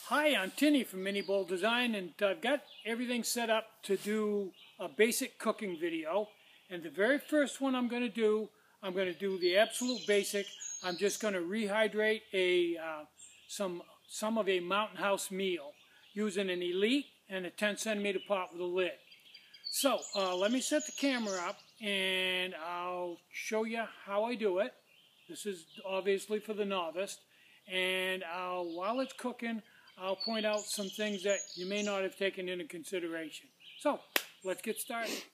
Hi, I'm Tinny from Mini Bowl Design, and I've got everything set up to do a basic cooking video. And the very first one I'm going to do the absolute basic. I'm just going to rehydrate some of a Mountain House meal using an Elite and a 10 centimeter pot with a lid. So let me set the camera up and I'll show you how I do it. This is obviously for the novice. And while it's cooking, I'll point out some things that you may not have taken into consideration. So, let's get started.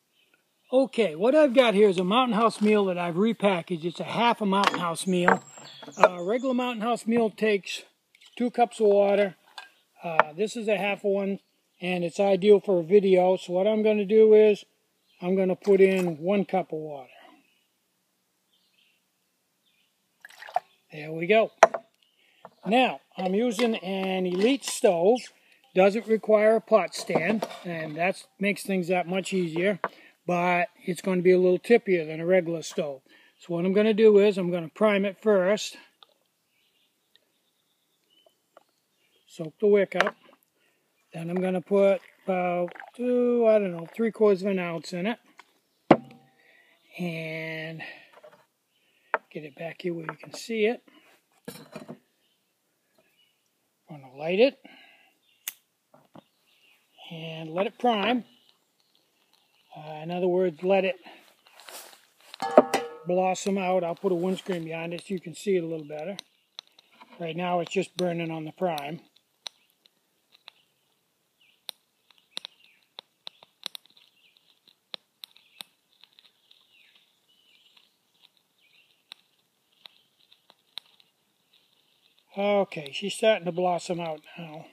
Okay, what I've got here is a Mountain House meal that I've repackaged. It's a half a Mountain House meal. A regular Mountain House meal takes 2 cups of water. This is a half one, and it's ideal for a video. So what I'm going to do is, I'm going to put in 1 cup of water. There we go. Now, I'm using an Elite stove. Doesn't require a pot stand, and that makes things that much easier, but it's going to be a little tippier than a regular stove. So what I'm going to do is, I'm going to prime it first. Soak the wick up. Then I'm going to put about 3/4 of an ounce in it. And get it back here where you can see it. I'm going to light it and let it prime. In other words, let it blossom out. I'll put a windscreen behind it so you can see it a little better. Right now it's just burning on the prime. Okay, she's starting to blossom out now.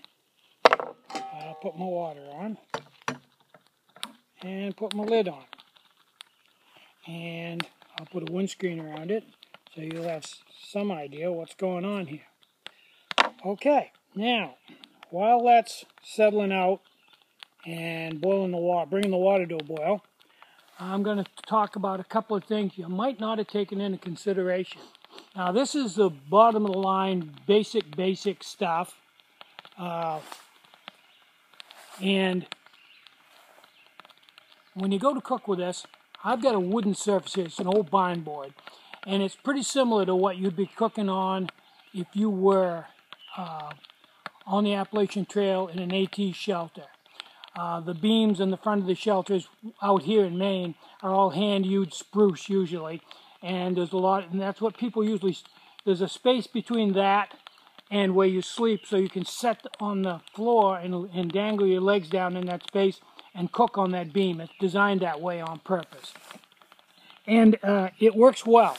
I'll put my water on and put my lid on. And I'll put a windscreen around it so you'll have some idea what's going on here. Okay, now, while that's settling out and boiling the water, bringing the water to a boil, I'm going to talk about a couple of things you might not have taken into consideration. Now, this is the bottom of the line, basic stuff. And when you go to cook with this, I've got a wooden surface here. It's an old barn board. And it's pretty similar to what you'd be cooking on if you were on the Appalachian Trail in an AT shelter. The beams in the front of the shelters out here in Maine are all hand-hewed spruce usually. And there's a lot, and that's what people usually, there's a space between that and where you sleep so you can set on the floor and dangle your legs down in that space and cook on that beam. It's designed that way on purpose. And it works well.